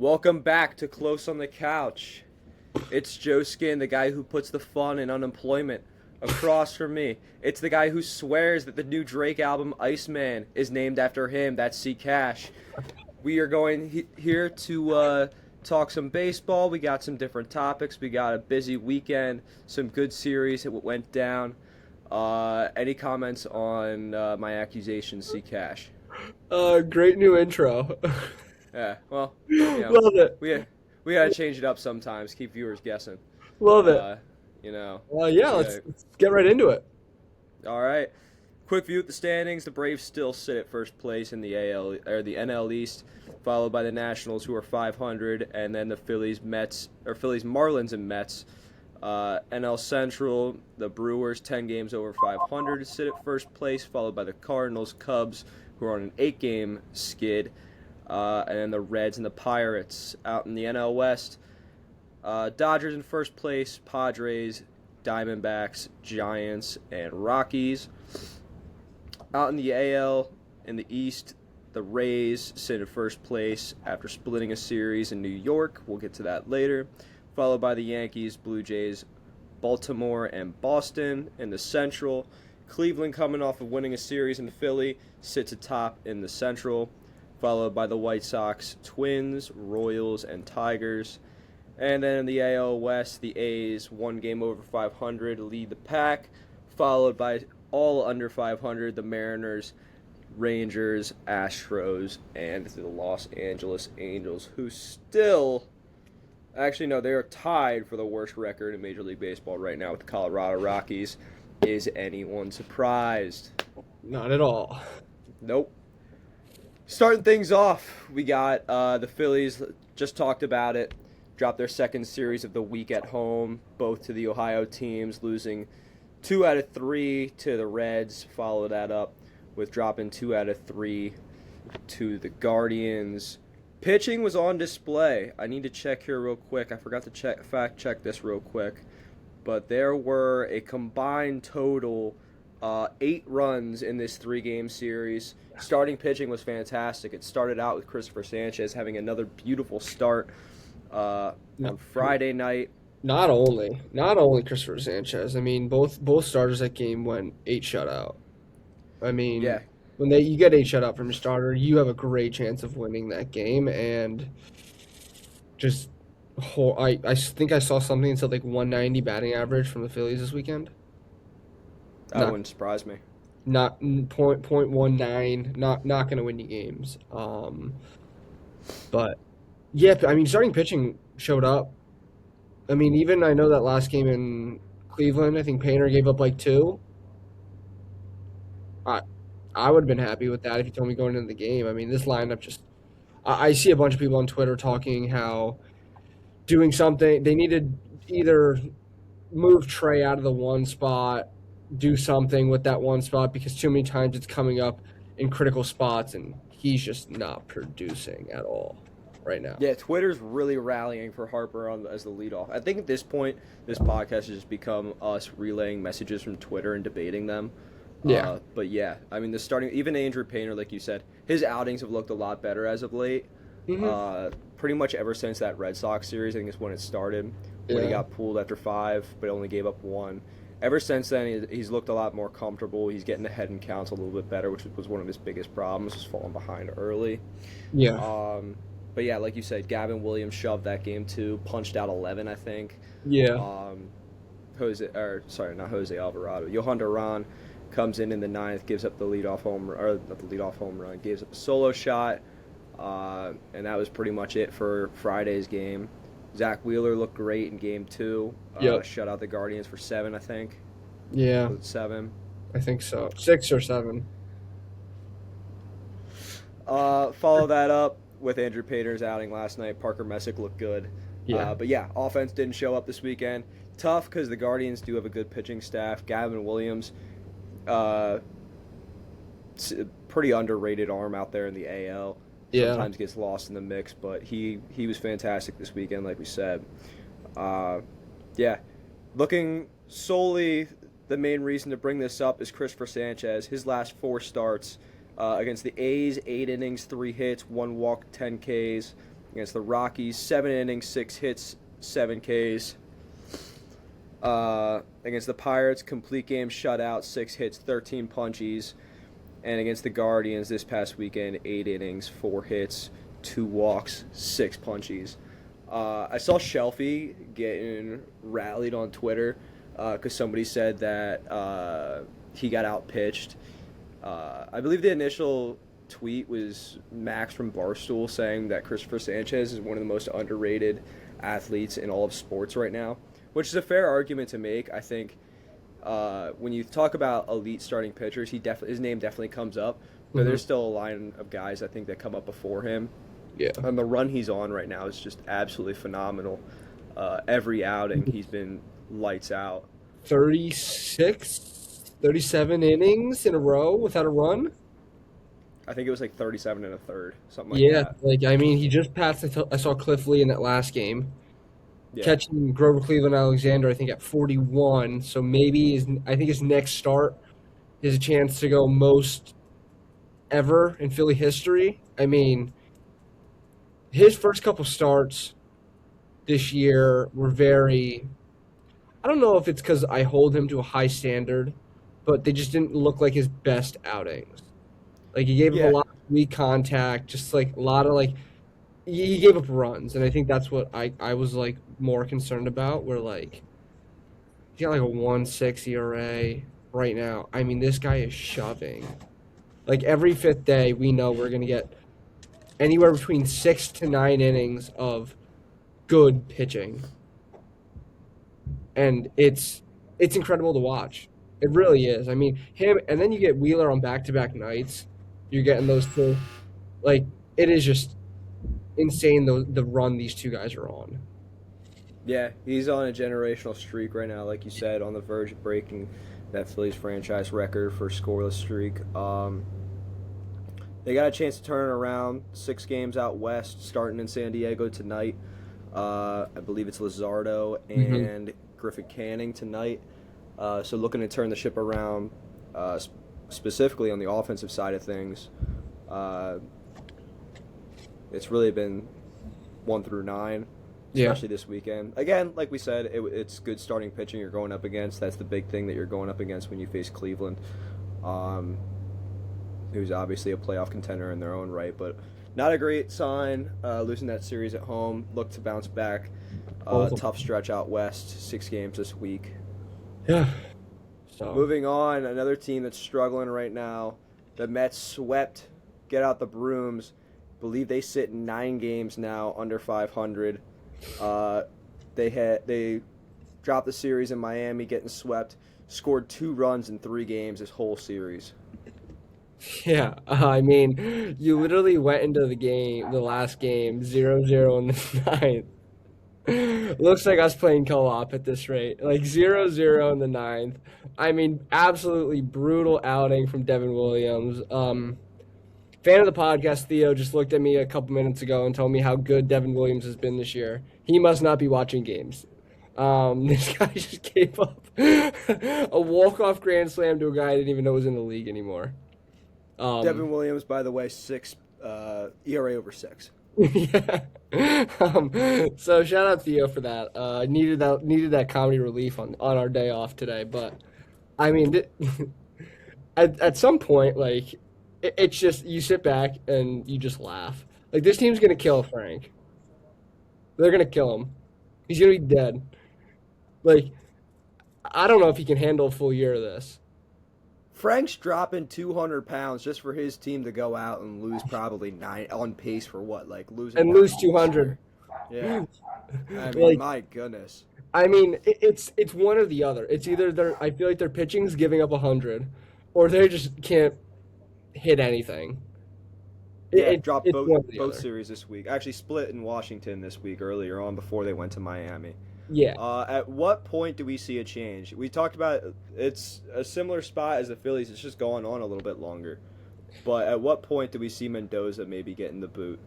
Welcome back to Close on the Couch. It's Joe Skin, the guy who puts the fun in unemployment. Across from me, it's the guy who swears that the new Drake album, Iceman, is named after him. That's C Cash. We are going here to talk some baseball. We got some different topics. We got a busy weekend, some good series that went down. Any comments on my accusations, C Cash? Great new intro. Yeah, well, Love it. we gotta change it up sometimes. Keep viewers guessing. Love it. Uh, you know, Yeah, yeah. let's get right into it. All right. Quick view at the standings. The Braves still sit at first place in the AL or the NL East, followed by the Nationals, who are 500, and then the Phillies, Marlins, and Mets. NL Central, the Brewers, 10 games over 500, sit at first place, followed by the Cardinals, Cubs, who are on an 8-game skid. And then the Reds and the Pirates out in the NL West. Dodgers in first place, Padres, Diamondbacks, Giants, and Rockies. Out in the AL, in the East, the Rays sit in first place after splitting a series in New York. We'll get to that later. Followed by the Yankees, Blue Jays, Baltimore, and Boston. In the Central, Cleveland, coming off of winning a series in Philly, sits atop in the Central, followed by the White Sox, Twins, Royals, and Tigers. And then in the AL West, the A's, 1 game over 500, lead the pack, followed by all under 500, the Mariners, Rangers, Astros, and the Los Angeles Angels, who still, actually no, they are tied for the worst record in Major League Baseball right now with the Colorado Rockies. Is anyone surprised? Not at all. Nope. Starting things off, we got the Phillies, just talked about it, dropped their second series of the week at home, both to the Ohio teams, losing 2 out of 3 to the Reds, followed that up with dropping 2 out of 3 to the Guardians. Pitching was on display. I need to check here real quick. I forgot to fact check this real quick. But there were a combined total 8 runs in this 3-game series. Starting pitching was fantastic. It started out with Christopher Sanchez having another beautiful start on Friday night. Not only Christopher Sanchez. I mean, both starters that game went 8 shutout. I mean, Yeah, when you get 8 shutout from your starter, you have a great chance of winning that game. And just, I think I saw something that said like 190 batting average from the Phillies this weekend. that Not wouldn't surprise me. not point 19. Not gonna win you games. But yeah, I mean, starting pitching showed up. I mean, even I know that last game in Cleveland, I think Painter gave up like 2. I I would have been happy with that if you told me going into the game. I mean, this lineup just. I see a bunch of people on Twitter talking how doing something they needed either move Trey out of the one spot, do something with that one spot because too many times it's coming up in critical spots and he's just not producing at all right now. Yeah, Twitter's really rallying for Harper as the leadoff. I think at this point, this podcast has just become us relaying messages from Twitter and debating them. Yeah. But yeah, I mean, even Andrew Painter, like you said, his outings have looked a lot better as of late. Hmm. Pretty much ever since that Red Sox series, I think is when it started, when he Yeah. got pulled after 5, but only gave up 1. Ever since then, he's looked a lot more comfortable. He's getting ahead in counts a little bit better, which was one of his biggest problems, was falling behind early. Yeah. But yeah, like you said, Gavin Williams shoved that game too, punched out 11, I think. Yeah. Not Jose Alvarado. Johan Duran comes in the 9th, gives up the leadoff home, or not the leadoff home run, gives up a solo shot, and that was pretty much it for Friday's game. Zach Wheeler looked great in game 2. Yep. Shut out the Guardians for 7, I think. Yeah. Was it 7? I think so. 6 or 7. Follow that up with Andrew Pater's outing last night. Parker Messick looked good. Yeah. But yeah, offense didn't show up this weekend. Tough because the Guardians do have a good pitching staff. Gavin Williams, pretty underrated arm out there in the AL. Yeah. Sometimes gets lost in the mix, but he was fantastic this weekend, like we said. Yeah, looking solely, the main reason to bring this up is Christopher Sanchez. His last 4 starts against the A's, 8 innings, 3 hits, 1 walk, 10 Ks, Against the Rockies, 7 innings, 6 hits, 7 Ks. Against the Pirates, complete game shutout, 6 hits, 13 punchies. And against the Guardians this past weekend, 8 innings, 4 hits, 2 walks, 6 punchies. I saw Shelfie getting rallied on Twitter because somebody said that he got outpitched. I believe the initial tweet was Max from Barstool saying that Christopher Sanchez is one of the most underrated athletes in all of sports right now, which is a fair argument to make. I think when you talk about elite starting pitchers, his name definitely comes up, but there's still a line of guys I think that come up before him. Yeah. And the run he's on right now is just absolutely phenomenal. Every outing he's been lights out. 37 innings in a row without a run. I think it was like 37 and a third, something like that. Like I mean, he just passed. I saw Cliff Lee in that last game, Yeah. catching Grover Cleveland Alexander. I think at 41. So maybe I think his next start is a chance to go most ever in Philly history. I mean, his first couple starts this year were very. I don't know if it's because I hold him to a high standard, but they just didn't look like his best outings. Like he gave up a lot of weak contact, just like a lot of like he gave up runs, and I think that's what I was like more concerned about. Where like he got like a 1.6 ERA right now. I mean, this guy is shoving. Like every fifth day, we know we're gonna get anywhere between 6 to 9 innings of good pitching, and it's incredible to watch. It really is. I mean, him, and then you get Wheeler on back-to-back nights. You're getting those two. Like, it is just insane the run these two guys are on. Yeah, he's on a generational streak right now, like you said, on the verge of breaking that Phillies franchise record for scoreless streak. They got a chance to turn it around. 6 games out west, starting in San Diego tonight. I believe it's Luzardo and Griffin Canning tonight. So looking to turn the ship around, specifically on the offensive side of things. It's really been 1 through 9, especially this weekend. Again, like we said, it's good starting pitching you're going up against. That's the big thing that you're going up against when you face Cleveland, who's obviously a playoff contender in their own right. But not a great sign, losing that series at home. Look to bounce back. Tough stretch out west, 6 games this week. Yeah. So Moving on, another team that's struggling right now. The Mets swept, get out the brooms. Believe they sit 9 games now under 500. They dropped the series in Miami, getting swept. Scored 2 runs in 3 games this whole series. yeah, I mean, you literally went into the last game, 0-0 in the ninth. Looks like us playing co-op at this rate. Like 0-0 in the ninth. I mean, absolutely brutal outing from Devin Williams. Fan of the podcast, Theo, just looked at me a couple minutes ago and told me how good Devin Williams has been this year. He must not be watching games. This guy just gave up a walk-off grand slam to a guy I didn't even know was in the league anymore. Devin Williams, by the way, 6 ERA over 6. Yeah. So shout out Theo for that. Needed that comedy relief on our day off today. But I mean, at some point, like it's just you sit back and you just laugh. Like this team's gonna kill Frank. They're gonna kill him. He's gonna be dead. Like I don't know if he can handle a full year of this. Frank's dropping 200 pounds just for his team to go out and lose probably 9 on pace for what, like losing and lose 200. Yeah, I mean, Like, my goodness. I mean, it's one or the other. It's either I feel like their pitching's giving up 100, or they just can't hit anything. Yeah, dropped it's one or the both other. series this week. Actually, split in Washington this week earlier on before they went to Miami. Yeah. At what point do we see a change? We talked about it's a similar spot as the Phillies. It's just going on a little bit longer. But at what point do we see Mendoza maybe getting the boot?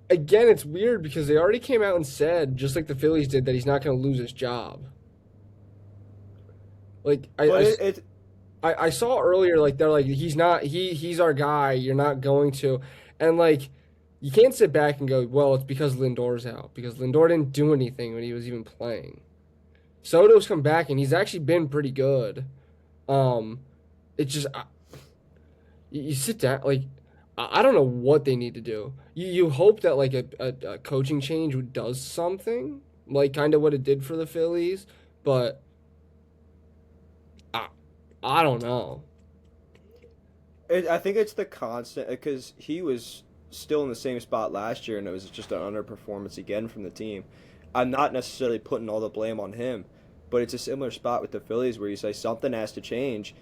Again, it's weird because they already came out and said, just like the Phillies did, that he's not going to lose his job. Like I saw earlier, like they're like he's our guy. You're not going to, and like you can't sit back and go, well, it's because Lindor's out, because Lindor didn't do anything when he was even playing. Soto's come back and he's actually been pretty good. Um, it's just you sit down like I don't know what they need to do. You hope that like a coaching change does something like kind of what it did for the Phillies, but I I don't know. I think it's the constant because he was still in the same spot last year, and it was just an underperformance again from the team. I'm not necessarily putting all the blame on him, but it's a similar spot with the Phillies where you say something has to change.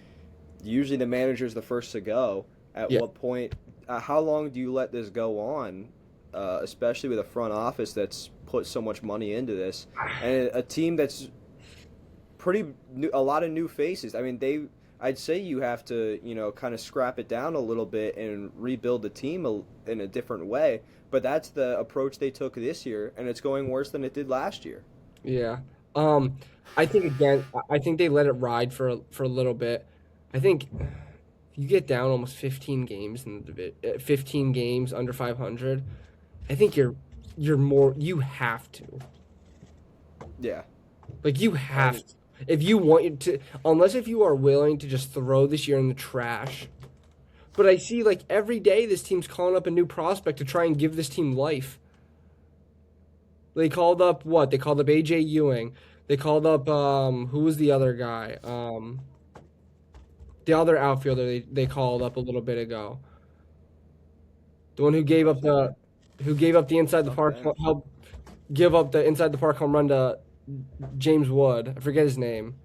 Usually, the manager's the first to go. At Yeah, what point? How long do you let this go on? Especially with a front office that's put so much money into this, and a team that's pretty new, a lot of new faces. I mean, I'd say you have to, kind of scrap it down a little bit and rebuild the team in a different way. But that's the approach they took this year, and it's going worse than it did last year. yeah. Um, I think again, I think they let it ride for a little bit. I think if you get down almost 15 games in the 15 games under 500, I think you're more you have to. Yeah, Like you have and to. If you want to unless if you are willing to just throw this year in the trash. But I see like every day this team's calling up a new prospect to try and give this team life. They called up what? They called up AJ Ewing. They called up who was the other guy? The other outfielder they called up a little bit ago. The one what's his name? who gave up the inside the Buck park Bench. help give up the inside the park home run to James Wood. I forget his name.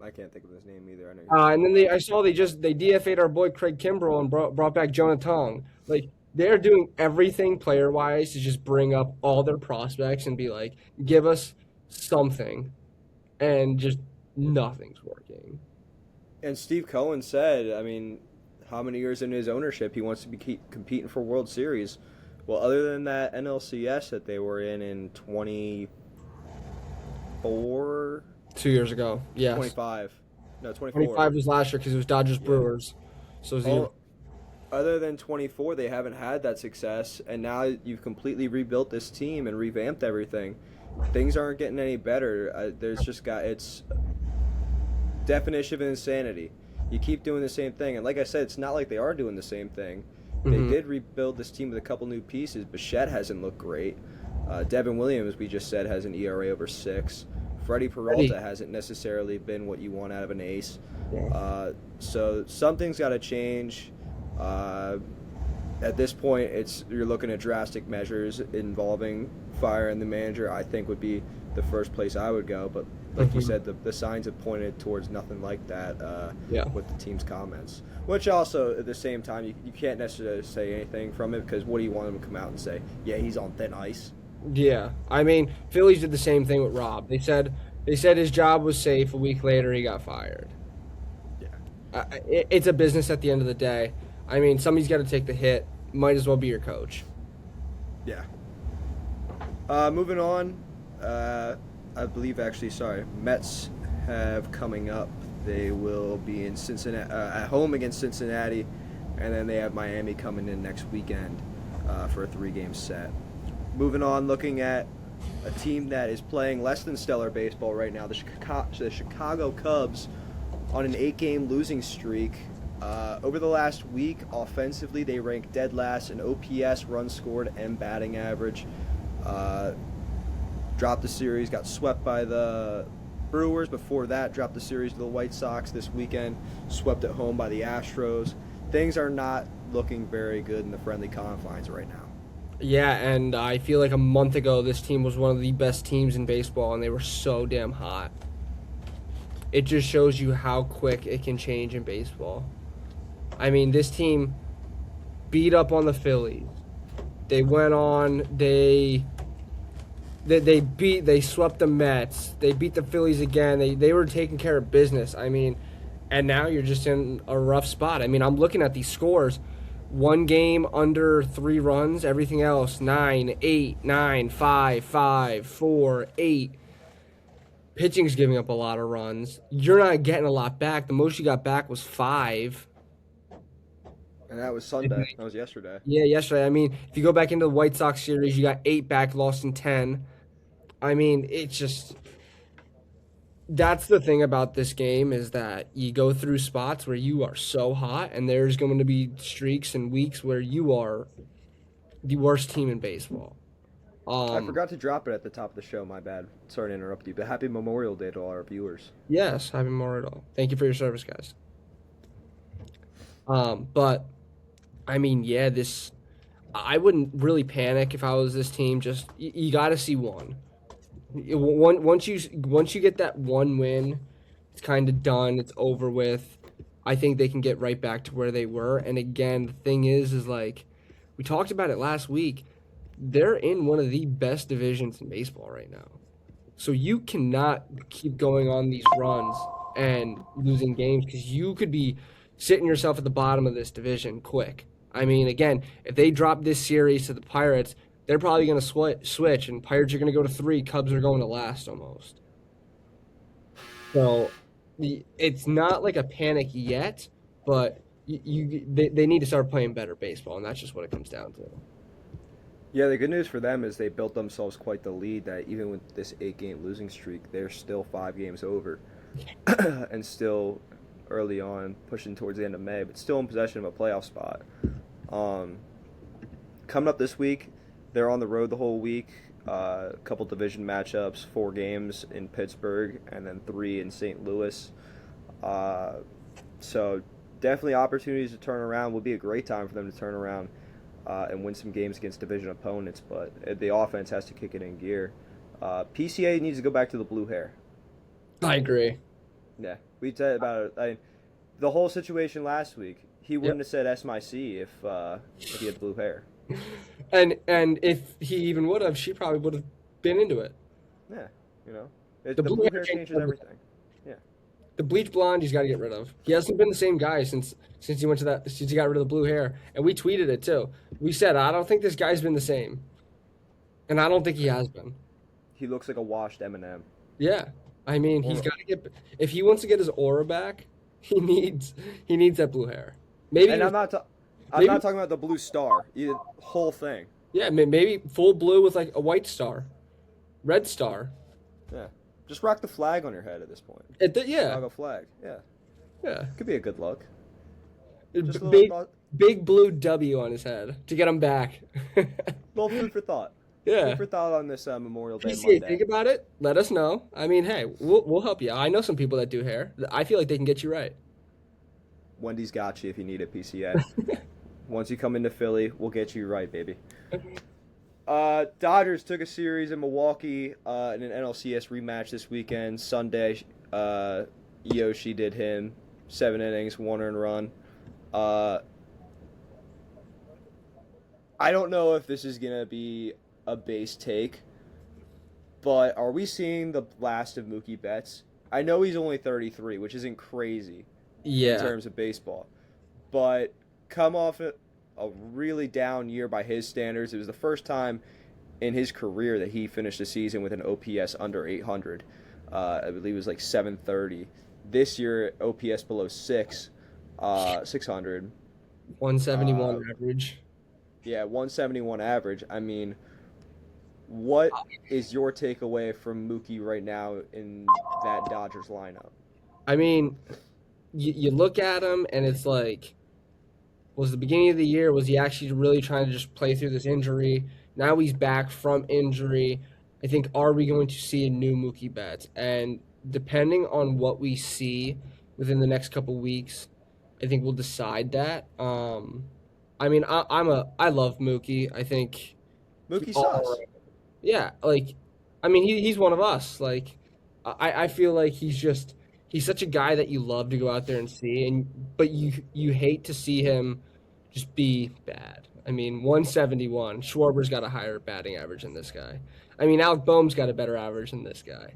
I can't think of his name either. I know who you're talking And then about. I saw they DFA'd our boy Craig Kimbrell and brought back Jonah Tong. Like they're doing everything player wise to just bring up all their prospects and be like, give us something, and just nothing's working. And Steve Cohen said, I mean, how many years into his ownership he wants to be competing for World Series. Well, other than that NLCS that they were in 24, 2 years ago, yes, 25, no 24. 25 was last year because it was Dodgers Yeah. Brewers, so it was the year. All other than 24, they haven't had that success, and now you've completely rebuilt this team and revamped everything. Things aren't getting any better. There's just got it's definition of insanity. You keep doing the same thing, and like I said, it's not like they are doing the same thing. They Hmm. did rebuild this team with a couple new pieces. Bichette hasn't looked great. Devin Williams, we just said, has an ERA over 6. Freddie Ready? Peralta hasn't necessarily been what you want out of an ace. Yeah. So something's got to change. Uh, at this point, you're looking at drastic measures involving firing the manager. I think would be the first place I would go. But like you Hmm. said, the signs have pointed towards nothing like that Yeah. with the team's comments. Which also, at the same time, you can't necessarily say anything from it because what do you want him to come out and say? Yeah, he's on thin ice. Yeah, I mean, Phillies did the same thing with Rob. They said his job was safe. A week later, he got fired. Yeah. It's a business at the end of the day. I mean, somebody's got to take the hit. Might as well be your coach. Yeah. Moving on, I believe actually, sorry, Mets have coming up. They will be in Cincinnati at home against Cincinnati, and then they have Miami coming in next weekend for a 3-game set. Moving on, looking at a team that is playing less than stellar baseball right now, the Chicago Cubs on an 8-game losing streak. Over the last week, offensively, they rank dead last in OPS, runs scored, and batting average. Dropped the series, got swept by the Brewers. Before that, dropped the series to the White Sox this weekend, swept at home by the Astros. Things are not looking very good in the friendly confines right now. Yeah, and I feel like a month ago, this team was one of the best teams in baseball, and they were so damn hot. It just shows you how quick it can change in baseball. I mean, this team beat up on the Phillies. They went on. They swept the Mets. They beat the Phillies again. They were taking care of business. I mean, and now you're just in a rough spot. I mean, I'm looking at these scores. One game under 3 runs. Everything else 9, 8, 9, 5, 5, 4, 8. Pitching's giving up a lot of runs. You're not getting a lot back. The most you got back was 5. And that was Sunday. That was yesterday. Yeah, yesterday. I mean, if you go back into the White Sox series, you got 8 back, lost in 10. I mean, it's just that's the thing about this game is that you go through spots where you are so hot, and there's going to be streaks and weeks where you are the worst team in baseball. I forgot to drop it at the top of the show. My bad. Sorry to interrupt you, but happy Memorial Day to all our viewers. Yes, happy Memorial. Thank you for your service, guys. But I mean, yeah, this I wouldn't really panic if I was this team. Just you got to see one. Once you get that one win, it's kind of done. It's over with. I think they can get right back to where they were. And again, the thing is like we talked about it last week. They're in one of the best divisions in baseball right now. So you cannot keep going on these runs and losing games because you could be sitting yourself at the bottom of this division quick. I mean, again, if they drop this series to the Pirates, they're probably going to switch, and Pirates are going to go to 3, Cubs are going to last almost. So it's not like a panic yet, but they need to start playing better baseball, and that's just what it comes down to. Yeah, the good news for them is they built themselves quite the lead that even with this 8-game losing streak, they're still 5 games over and still early on, pushing towards the end of May, but still in possession of a playoff spot. Coming up this week, they're on the road the whole week. A couple division matchups, 4 games in Pittsburgh, and then 3 in St. Louis. So definitely opportunities to turn around. Will be a great time for them to turn around and win some games against division opponents, but the offense has to kick it in gear. PCA needs to go back to the blue hair. I agree. Yeah, we said about it. The whole situation last week. He wouldn't have said SMIC if he had blue hair. And if he even would have, she probably would have been into it. Yeah, the blue hair changes everything. Yeah, the bleach blonde he's got to get rid of. He hasn't been the same guy since he went to that. Since he got rid of the blue hair, and we tweeted it too. We said I don't think this guy's been the same, and I don't think he has been. He looks like a washed Eminem. Yeah, I mean he's got to get if he wants to get his aura back. He needs that blue hair. Maybe. And I'm not talking about the blue star. The whole thing. Yeah, maybe full blue with like a white star, red star. Yeah, just rock the flag on your head at this point. Yeah. Chicago flag. Yeah. Yeah. Could be a good look. Big blue W on his head to get him back. Little food for thought. Yeah. Food for thought on this Memorial Day PCA, Monday. think about it. Let us know. I mean, hey, we'll help you. I know some people that do hair. I feel like they can get you right. Wendy's got you if you need it, PCA. Once you come into Philly, we'll get you right, baby. Dodgers took a series in Milwaukee in an NLCS rematch this weekend. Sunday, Yoshi did him. 7 innings, 1 earned run. I don't know if this is going to be a base take, but are we seeing the last of Mookie Betts? I know he's only 33, which isn't crazy in terms of baseball, but come off a really down year by his standards. It was the first time in his career that he finished the season with an OPS under 800. I believe it was like 730. This year, OPS below 600. 171 average. Yeah, 171 average. I mean, what is your takeaway from Mookie right now in that Dodgers lineup? I mean, you look at him and it's like, was the beginning of the year, was he actually really trying to just play through this injury? Now he's back from injury. I think, are we going to see a new Mookie Betts? And depending on what we see within the next couple weeks, I think we'll decide that. I mean, I love Mookie. I think Mookie sucks. Yeah, like, I mean, he's one of us. Like, I feel like he's such a guy that you love to go out there and see, but you hate to see him just be bad. I mean, 171. Schwarber's got a higher batting average than this guy. I mean, Alec Boehm's got a better average than this guy.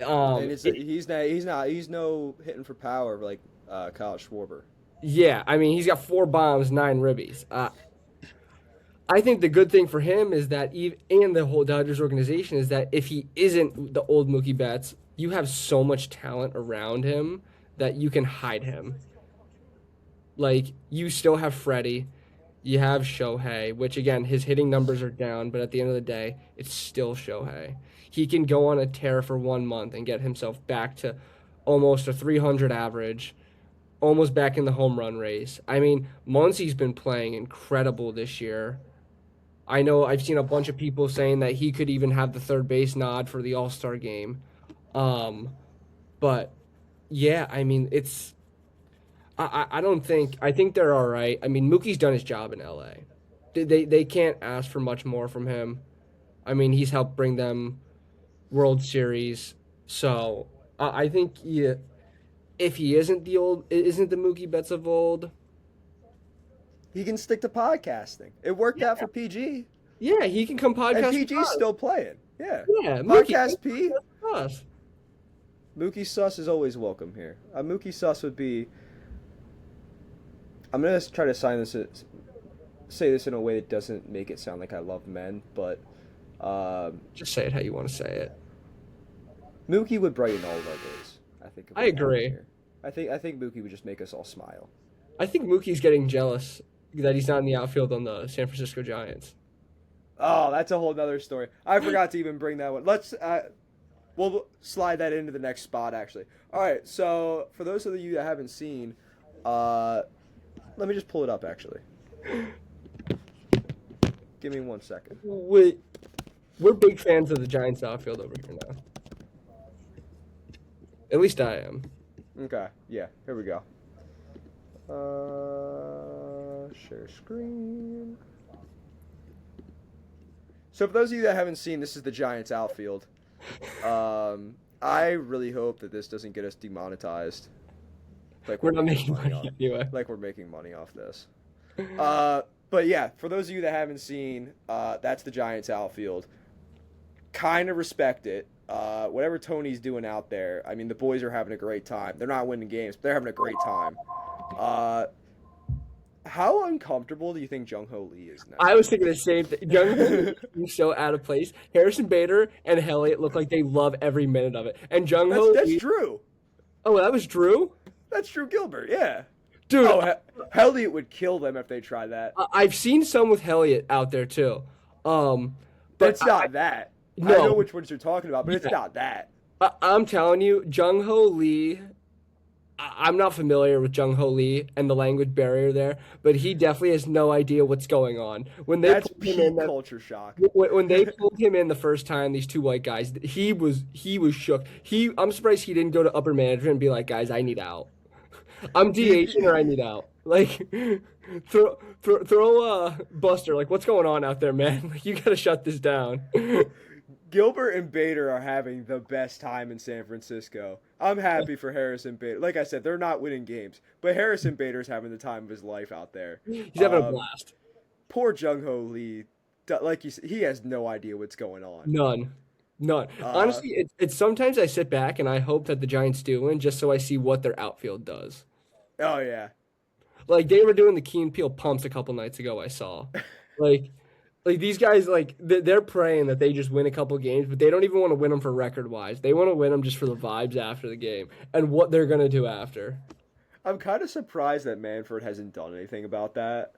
And he's no hitting for power like Kyle Schwarber. Yeah, I mean, he's got 4 bombs, 9 ribbies. I think the good thing for him is that, and the whole Dodgers organization, is that if he isn't the old Mookie Betts, you have so much talent around him that you can hide him. Like, you still have Freddie, you have Shohei, which again, his hitting numbers are down, but at the end of the day, it's still Shohei. He can go on a tear for 1 month and get himself back to almost a 300 average, almost back in the home run race. I mean, Muncie's been playing incredible this year. I know I've seen a bunch of people saying that he could even have the third base nod for the All-Star game. Um, but yeah, I mean, I don't think I think they're all right. I mean, Mookie's done his job in LA. They can't ask for much more from him. I mean, he's helped bring them World Series. So I think if he isn't the Mookie Betts of old. He can stick to podcasting. It worked out for PG. Yeah, he can come podcast. And PG's still playing. Yeah. Yeah, Podcast P. Us. Mookie Sus is always welcome here. Mookie Sus would be. I'm gonna try to say this in a way that doesn't make it sound like I love men, but just say it how you want to say it. Mookie would brighten all of our days. I think. I agree. I think Mookie would just make us all smile. I think Mookie's getting jealous that he's not in the outfield on the San Francisco Giants. Oh, that's a whole nother story. I forgot to even bring that one. We'll slide that into the next spot, actually. All right, so for those of you that haven't seen, let me just pull it up, actually. Give me 1 second. We're big fans of the Giants outfield over here now. At least I am. Okay, yeah, here we go. Share screen. So for those of you that haven't seen, this is the Giants outfield. I really hope that this doesn't get us demonetized. Like we're not making money anyway. Like we're making money off this. But yeah, for those of you that haven't seen, that's the Giants outfield. Kind of respect it. Whatever Tony's doing out there, I mean, the boys are having a great time. They're not winning games, but they're having a great time. How uncomfortable do you think Jung Ho Lee is now? I was thinking the same thing. Jung Ho Lee is so out of place. Harrison Bader and Elliott look like they love every minute of it. And Jung Ho Lee. That's Drew. Oh, that was Drew? That's Drew Gilbert, yeah. Dude. Oh, Elliott would kill them if they tried that. I've seen some with Elliott out there too. But it's not that. No. I know which ones you're talking about, but it's not that. I'm telling you, Jung Ho Lee. I'm not familiar with Jung Ho Lee and the language barrier there, but he definitely has no idea what's going on. When they That's peak culture shock. When they pulled him in the first time, these two white guys, he was shook. I'm surprised he didn't go to upper management and be like, guys, I need out. I'm DHing or I need out. Like, throw Buster. Like, what's going on out there, man? Like, you gotta shut this down. Gilbert and Bader are having the best time in San Francisco. I'm happy for Harrison Bader. Like I said, they're not winning games, but Harrison Bader's having the time of his life out there. He's having a blast. Poor Jung Ho Lee, like you said, he has no idea what's going on. None. Honestly, it's sometimes I sit back and I hope that the Giants do win just so I see what their outfield does. Oh, yeah. Like, they were doing the Key and Peele pumps a couple nights ago, I saw. Like these guys, like, they're praying that they just win a couple games, but they don't even want to win them for record-wise. They want to win them just for the vibes after the game and what they're going to do after. I'm kind of surprised that Manfred hasn't done anything about that.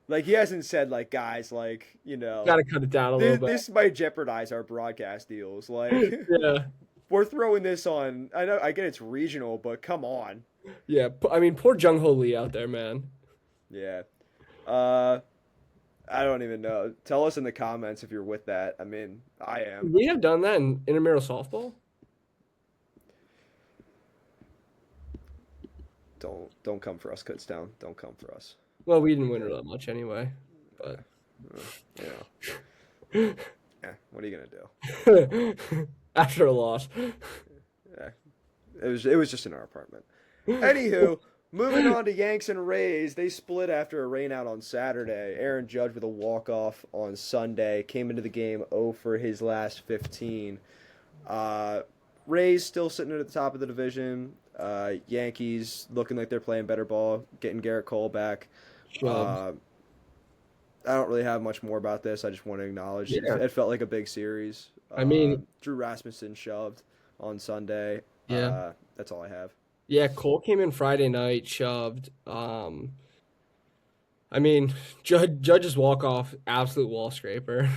Like, he hasn't said, like, guys, like, you know. Got to cut it down a little bit. This might jeopardize our broadcast deals. Like, yeah. We're throwing this on. I get it's regional, but come on. Yeah, I mean, poor Jung Ho Lee out there, man. Yeah. I don't even know. Tell us in the comments if you're with that. I mean, I am. We have done that in intramural softball. Don't come for us, Kutztown. Don't come for us. Well, we didn't win it that much anyway, but yeah. What are you gonna do? After a loss. Yeah. It was just in our apartment. Anywho, moving on to Yanks and Rays. They split after a rainout on Saturday. Aaron Judge with a walk-off on Sunday. Came into the game 0 for his last 15. Rays still sitting at the top of the division. Yankees looking like they're playing better ball, getting Garrett Cole back. I don't really have much more about this. I just want to acknowledge it felt like a big series. I mean, Drew Rasmussen shoved on Sunday. Yeah. That's all I have. Yeah, Cole came in Friday night, shoved. I mean, Judge's walk off, absolute wall scraper.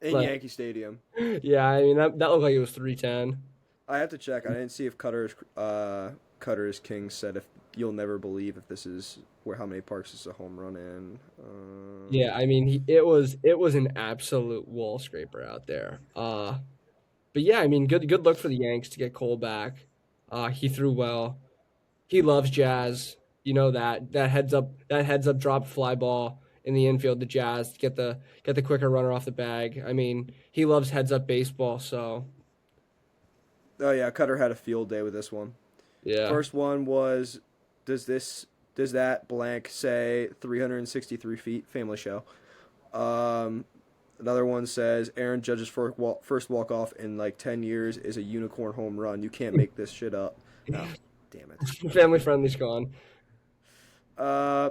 In Like, Yankee Stadium. yeah, I mean that looked like it was 310. I have to check. I didn't see if Cutter's King said if you'll never believe if this is where how many parks is a home run in. Yeah, I mean it was an absolute wall scraper out there. But yeah, I mean good look for the Yanks to get Cole back. He threw well. He loves Jazz. You know that heads up drop fly ball in the infield to Jazz to get the quicker runner off the bag. I mean, he loves heads up baseball, so Oh yeah, Cutter had a field day with this one. yeah. First one was, does that blank say 363 feet? Family Show. Um, Another one says Aaron Judge's first walk off in like 10 years is a unicorn home run. You can't make this shit up. Oh, damn it. Family friendly's gone. Uh,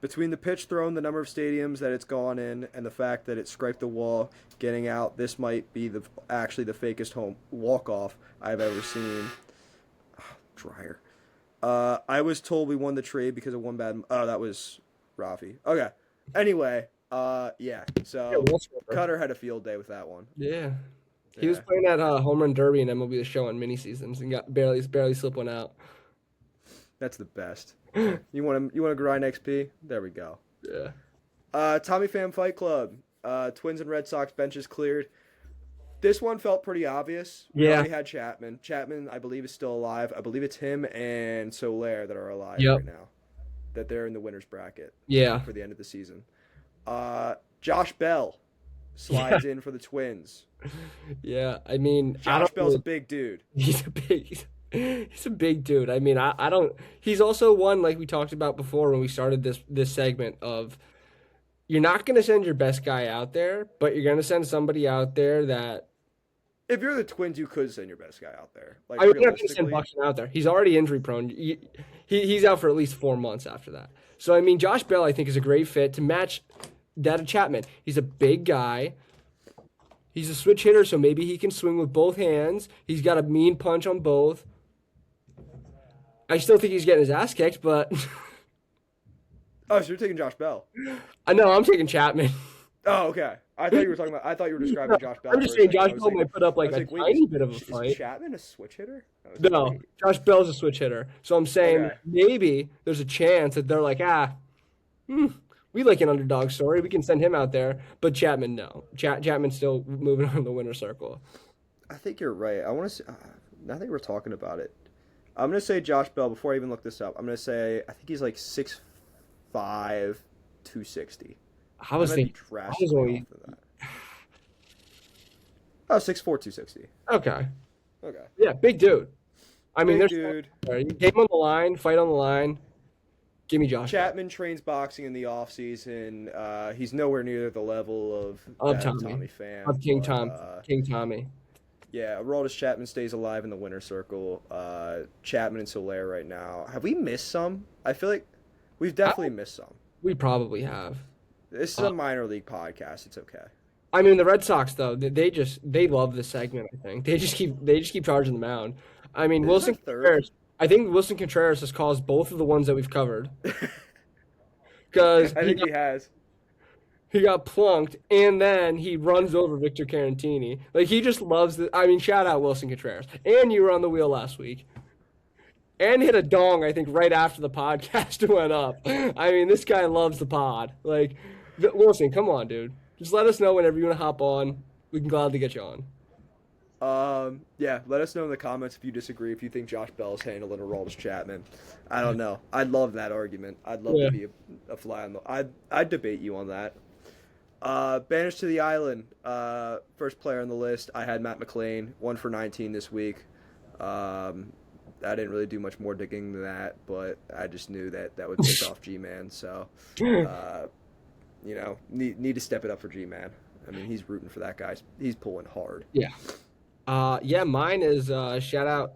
Between the pitch thrown, the number of stadiums that it's gone in, and the fact that it scraped the wall getting out, this might be actually the fakest home walk off I've ever seen. Dryer. I was told we won the trade because of one bad. Oh, that was Rafi. Okay. Anyway, yeah. Yeah, So wall scraper. Cutter had a field day with that one. Yeah. He was Yeah, playing at home run derby and MLB The Show on mini seasons and got barely slipped one out. that's the best. You want to grind XP? There we go. Yeah. Tommy Pham Fight Club. Twins and Red Sox benches cleared. This one felt pretty obvious. We Yeah. already had Chapman. Chapman, I believe, is still alive. I believe it's him and Soler that are alive Yep. right now. That they're in the winner's bracket Yeah. for the end of the season. Josh Bell slides in for the Twins. Yeah. I mean, I Josh don't Bell's a really, big dude. he's a big dude. I mean, I don't he's also one like we talked about before when we started this segment of you're not going to send your best guy out there, but you're going to send somebody out there that If you're the Twins, you could send your best guy out there. Like I mean, you're not going to send realistically, Buxton out there. He's already injury prone. He's out for at least 4 months after that. So I mean, Josh Bell I think is a great fit to match that of Chapman. He's a big guy. He's a switch hitter, so maybe he can swing with both hands. He's got a mean punch on both. I still think he's getting his ass kicked, but oh, so you're taking Josh Bell? I know I'm taking Chapman. Oh, okay. I thought you were talking about. I thought you were describing Josh Bell. I'm just for a saying second. Josh Bell might put up I like was a like, wait, tiny bit of a is fight. Chapman a switch hitter? No, Wait. Josh Bell's a switch hitter. So I'm saying Okay. maybe there's a chance that they're like, we like an underdog story. We can send him out there. But Chapman, no. Chapman's still moving on the winner circle. I think you're right. I want to. Now that we're talking about it, I'm gonna say Josh Bell before I even look this up. I'm gonna say I think he's like 6'5", 260. I was might be thinking, I was drastically only, off of that. Oh, 6'4", 260. okay. Okay. Yeah, big dude. I mean, Big there's dude. game on the line, fight on the line. Give me Josh. Chapman trains boxing in the off season. He's nowhere near the level of Tommy. Pham. Of King but, Tom. King Tommy. Yeah, Aroldis Chapman stays alive in the winner's circle. Chapman and Soler right now. Have we missed some? I feel like we've definitely missed some. We probably have. This is a minor league podcast. It's okay. I mean, the Red Sox though, they love this segment. I think they just keep charging the mound. I mean, Is Wilson this our third? Contreras. I think Wilson Contreras has caused both of the ones that we've covered because I think he has. he got plunked and then he runs over Victor Carantini. Like he just loves the. I mean, shout out Wilson Contreras. And you were on the wheel last week. And hit a dong, I think, right after the podcast went up. I mean, this guy loves the pod. Like, Wilson, come on, dude. Just let us know whenever you want to hop on. We can gladly get you on. Yeah, let us know in the comments if you disagree, if you think Josh Bell's handling Aroldis Chapman. I don't know. I'd love that argument. I'd love Yeah. to be a fly on the. I'd debate you on that. Banished to the Island. First player on the list. I had Matt McLean, 1 for 19 this week. I didn't really do much more digging than that, but I just knew that would piss off G-Man. So, need to step it up for G-Man. I mean, he's rooting for that guy. He's pulling hard. Yeah. Yeah, mine is shout out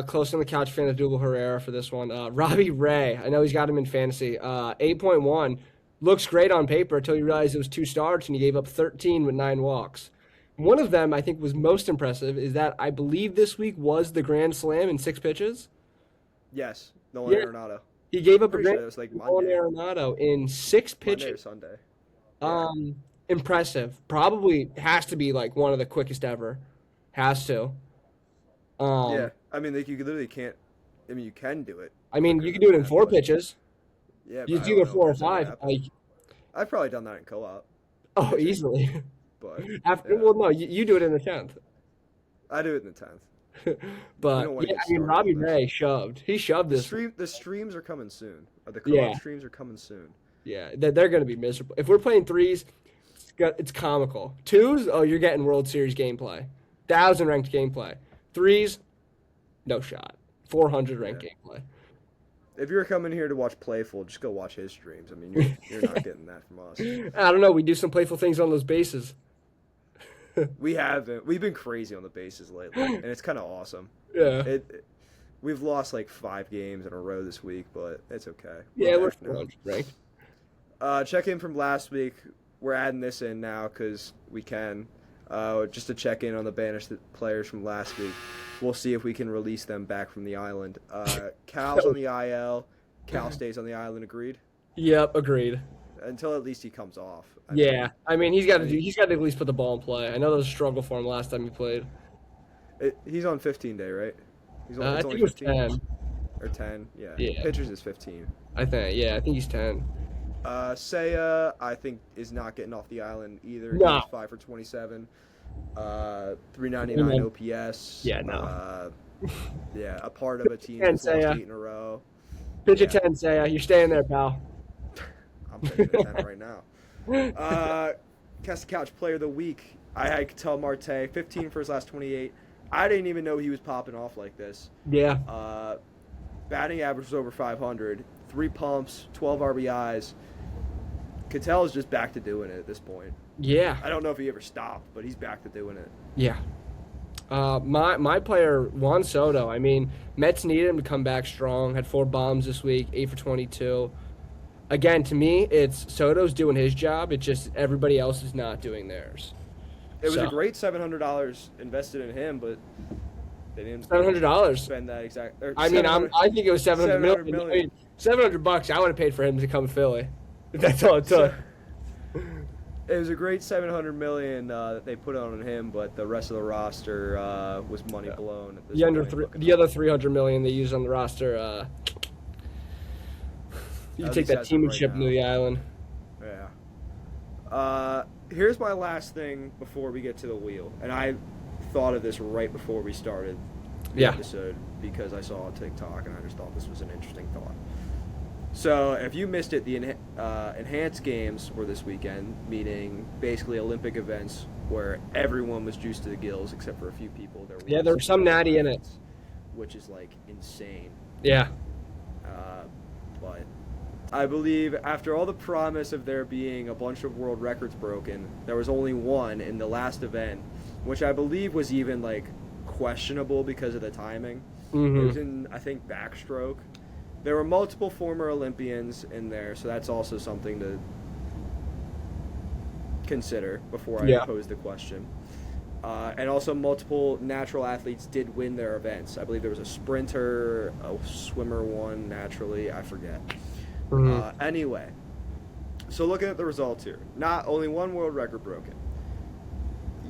close on the couch fan of Double Herrera for this one. Robbie Ray. I know he's got him in fantasy. 8.1 looks great on paper until you realize it was 2 starts and he gave up 13 with 9 walks. One of them I think was most impressive is that I believe this week was the Grand Slam in 6 pitches. Yes, Nolan Yeah, Arenado. he gave I'm up a pretty sure grand that was like Nolan Monday, Arenado in six Monday or pitches. Sunday. Yeah, Um, Impressive. Probably has to be like one of the quickest ever. Has to. yeah. Um, I mean, like you literally can't. I mean, you can do it I mean, quicker you can than do it in that, four but pitches. yeah, but It's I don't either know if four or that's ever five. happened. Like, I've probably done that in co-op oh, pitching, easily. but After, yeah, well, no, you do it in the 10th. I do it in the 10th. We But don't want to yeah, get I mean, started Robbie on this. Ray shoved. He shoved this. The streams are coming soon. The co-op Yeah, streams are coming soon. yeah. They're going to be miserable. If we're playing threes, it's comical. Twos, oh, you're getting World Series gameplay. 1,000 ranked gameplay. Threes, no shot. 400 Yeah. ranked gameplay. If you're coming here to watch Playful, just go watch his streams. I mean, you're not getting that from us. I don't know. We do some playful things on those bases. We haven't. We've been crazy on the bases lately, and it's kind of awesome. Yeah. We've lost like 5 games in a row this week, but it's okay. Yeah, we're back now. 400 ranked. Check in from last week. We're adding this in now because we can. Just to check in on the banished players from last week. We'll see if we can release them back from the island. Cal's on the IL. Cal stays on the island. Agreed. Yep, agreed. Until at least he comes off. Yeah, I mean he's got to at least put the ball in play. I know there was a struggle for him last time he played. He's on 15 day, right? He's I it's think only it was 15 10. or 10. Yeah. Yeah. Pitchers is 15. I think he's 10. Saya, I think, is not getting off the island either. No. He's 5 for 27. 399 OPS. Yeah, no. Yeah, a part of a team And that's lost Saya. 8 in a row. Pitch Yeah. a 10, Saya. You're staying there, pal. I'm pitching a 10 right now. Cast Couch Player of the Week. I could tell Marte, 15 for his last 28. I didn't even know he was popping off like this. Yeah. Batting average was over 500. 3 pumps, 12 RBIs. Cattell is just back to doing it at this point. Yeah. I don't know if he ever stopped, but he's back to doing it. Yeah. My player Juan Soto. I mean, Mets needed him to come back strong. Had 4 bombs this week, 8 for 22. Again, to me, it's Soto's doing his job. It's just everybody else is not doing theirs. It was So- a great $700 invested in him, but they didn't $700. spend that exact. Or I mean, 700 I think it was 700 700 million. million. $700. I would have paid for him to come to Philly. That's all it took. It was a great $700 million that they put on him, but the rest of the roster was money blown. At this point. The other 300 million they used on the roster. You At take least that as of team and right ship now. into the island. Yeah. Here's my last thing before we get to the wheel, and I thought of this right before we started the Yeah. episode because I saw on TikTok and I just thought this was an interesting thought. So if you missed it, the enhanced games were this weekend, meaning basically Olympic events where everyone was juiced to the gills except for a few people. There was some natty in it. which is like insane. Yeah. But I believe after all the promise of there being a bunch of world records broken, there was only one in the last event, which I believe was even like questionable because of the timing. It was in, I think, backstroke. There were multiple former Olympians in there, so that's also something to consider before I pose the question. And also multiple natural athletes did win their events. I believe there was a sprinter, a swimmer won naturally, I forget. Anyway, so looking at the results here, not only one world record broken.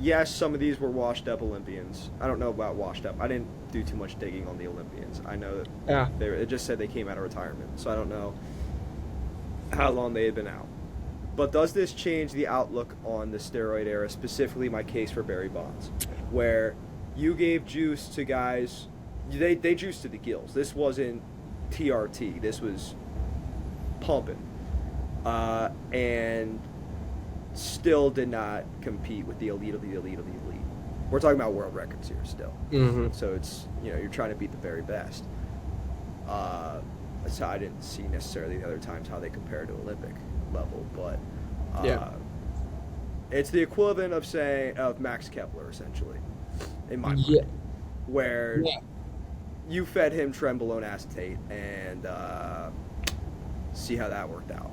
Yes, some of these were washed up Olympians. I don't know about washed up. I didn't do too much digging on the Olympians. I know that it just said they came out of retirement, so I don't know how long they had been out. But does this change the outlook on the steroid era, specifically my case for Barry Bonds, where you gave juice to guys, they juiced to the gills. This wasn't TRT. This was pumping. And still did not compete with the elite of the elite of the elite. We're talking about world records here still. So it's, you're trying to beat the very best. So I didn't see necessarily the other times how they compare to Olympic level, but it's the equivalent of Max Kepler, essentially, in my mind, where you fed him trenbolone acetate and see how that worked out.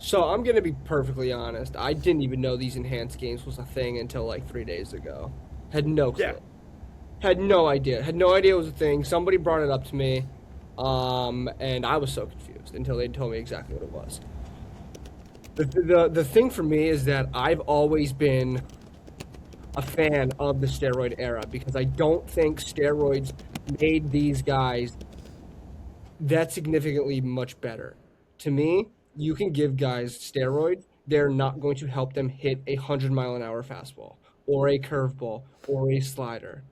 So I'm gonna be perfectly honest. I didn't even know these enhanced games was a thing until like 3 days ago. Had no Yeah. clue. Had no idea. Had no idea it was a thing. Somebody brought it up to me, and I was so confused until they told me exactly what it was. The thing for me is that I've always been a fan of the steroid era because I don't think steroids made these guys that significantly much better. To me, you can give guys steroids, they're not going to help them hit a 100-mile-an-hour fastball or a curveball or a slider.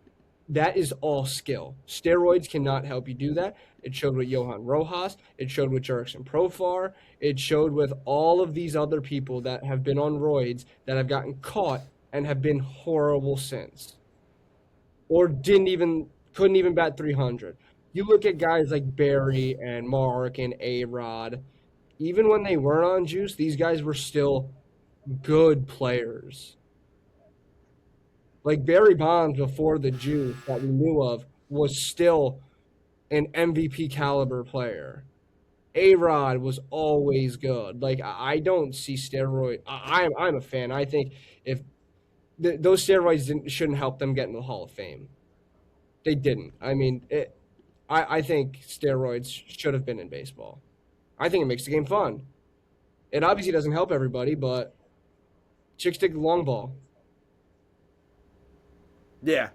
That is all skill. Steroids cannot help you do that. It showed with Johan Rojas. It showed with Jurickson Profar. It showed with all of these other people that have been on roids that have gotten caught and have been horrible since, or couldn't even bat 300. You look at guys like Barry and Mark and A-Rod. Even when they weren't on juice, these guys were still good players. Like Barry Bonds before the juice that we knew of was still an MVP caliber player. A-Rod was always good. Like I don't see steroid. I'm a fan. I think if those steroids shouldn't help them get in the Hall of Fame. They didn't. I mean, I think steroids should have been in baseball. I think it makes the game fun. It obviously doesn't help everybody, but chicks dig the long ball. Yeah.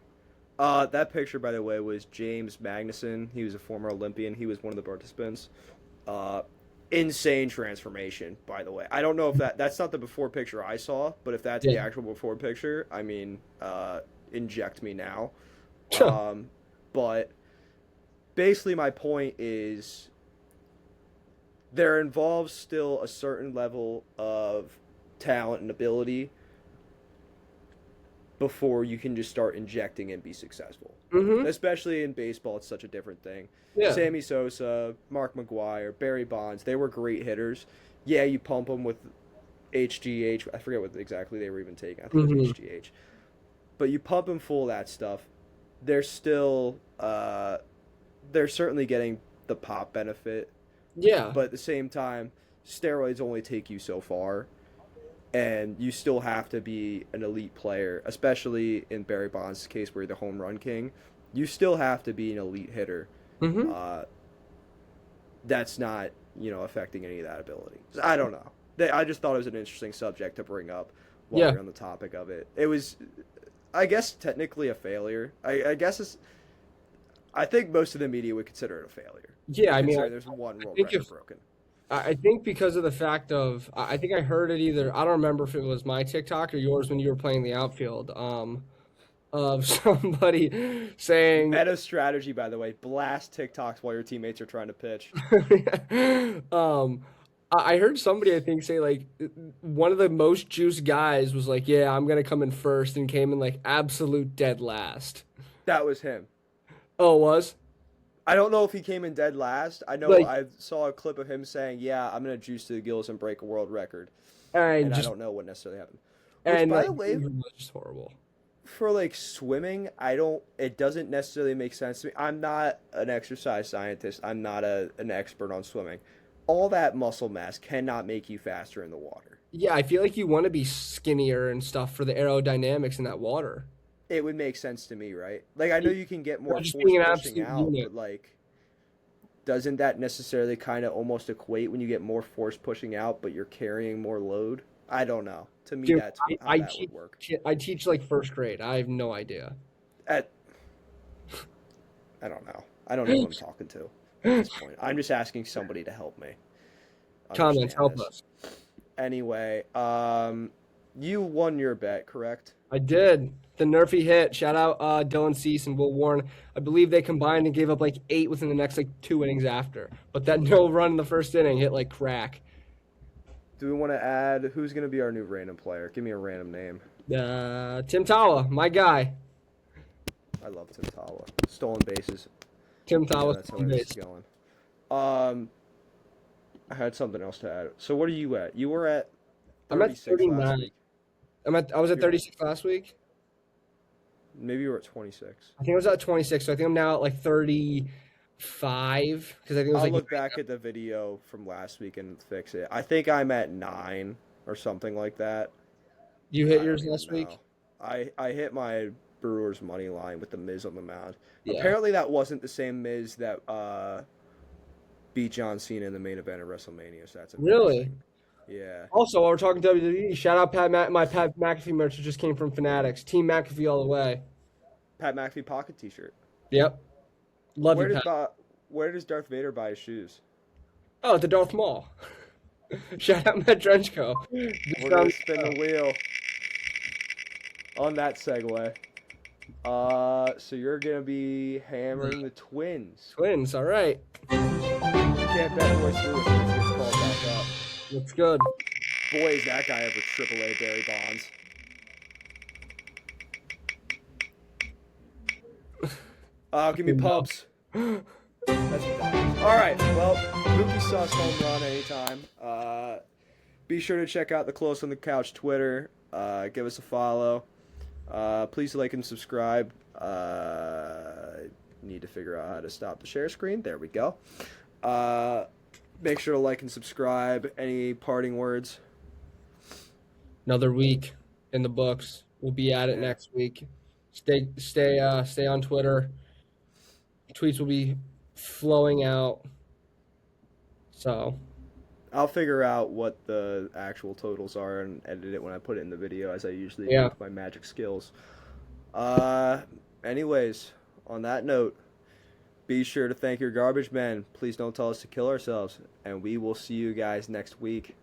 That picture, by the way, was James Magnuson. He was a former Olympian. He was one of the participants. Insane transformation, by the way. I don't know if that's not the before picture I saw, but if that's the actual before picture, I mean, inject me now. But basically my point is there involves still a certain level of talent and ability before you can just start injecting and be successful. Mm-hmm. Especially in baseball, it's such a different thing. Yeah. Sammy Sosa, Mark McGwire, Barry Bonds, they were great hitters. Yeah, you pump them with HGH. I forget what exactly they were even taking. I think it was HGH. But you pump them full of that stuff. They're still, they're certainly getting the pop benefit. Yeah. But at the same time, steroids only take you so far. And you still have to be an elite player, especially in Barry Bonds' case where you're the home run king. You still have to be an elite hitter. Mm-hmm. That's not, affecting any of that ability. I don't know. I just thought it was an interesting subject to bring up while we're on the topic of it. It was, I guess, technically a failure. I think most of the media would consider it a failure. Yeah, I mean, there's one world record broken. I think because of the fact of, I think I heard it either, I don't remember if it was my TikTok or yours when you were playing the outfield, of somebody saying... Meta strategy, by the way. Blast TikToks while your teammates are trying to pitch. I heard somebody, I think, say, like, one of the most juiced guys was like, yeah, I'm going to come in first, and came in, like, absolute dead last. That was him. Oh, it was? I don't know if he came in dead last. I know I saw a clip of him saying, yeah, I'm going to juice to the gills and break a world record. And I don't know what necessarily happened. Which, by the way, it was just horrible. For, like, swimming, it doesn't necessarily make sense to me. I'm not an exercise scientist. I'm not an expert on swimming. All that muscle mass cannot make you faster in the water. Yeah, I feel like you want to be skinnier and stuff for the aerodynamics in that water. It would make sense to me, right? Like, I know you can get more force pushing out, but, like, doesn't that necessarily kind of almost equate when you get more force pushing out, but you're carrying more load? I don't know. To me, that's how that would work. I teach, like, first grade. I have no idea. I don't know. I don't know who I'm talking to at this point. I'm just asking somebody to help me. Comments, help us. Anyway, you won your bet, correct? I did. The nerfy hit. Shout out Dylan Cease and Will Warren. I believe they combined and gave up like 8 within the next like 2 innings after. But that no run in the first inning hit like crack. Do we want to add who's going to be our new random player? Give me a random name. Tim Tawa, my guy. I love Tim Tawa. Stolen bases. Tim Tawa. That's how it's going. I had something else to add. So what are you at? You were at 36 I'm at 39. last week. I was at 36 last week. Maybe you were at 26. I think I was at 26, so I think I'm now at like 30, 5 because I think it was I'll like look back at the video from last week and fix it. I think I'm at 9 or something like that. you hit I don't yours even last know. week. I hit my Brewers money line with the Miz on the mound. Yeah. Apparently that wasn't the same Miz that beat John Cena in the main event of WrestleMania. So that's Really? embarrassing. Yeah. Also, while we're talking WWE, shout out my Pat McAfee merch that just came from Fanatics. Team McAfee all the way. Pat McAfee pocket T-shirt. Yep. Love Where you, does Pat. where does Darth Vader buy his shoes? Oh, at the Darth Mall. Shout out Matt Drenchko. We're gonna spin the wheel on that segue. So you're gonna be hammering the Twins. Twins, all right. You can't bet Royce Lewis if he gets called back up. Looks good. Boy, is that guy ever AAA Barry Bonds. Give me pumps. That's all right. Well, Mookie Sauce home run anytime. Be sure to check out the Close on the Couch Twitter. Give us a follow. Please like and subscribe. Need to figure out how to stop the share screen. There we go. Make sure to like and subscribe. Any parting words? Another week in the books. We'll be at it next week. Stay on Twitter. Tweets will be flowing out. So I'll figure out what the actual totals are and edit it when I put it in the video, as I usually do Yeah. with my magic skills. Anyways, on that note, be sure to thank your garbage men. Please don't tell us to kill ourselves, and we will see you guys next week.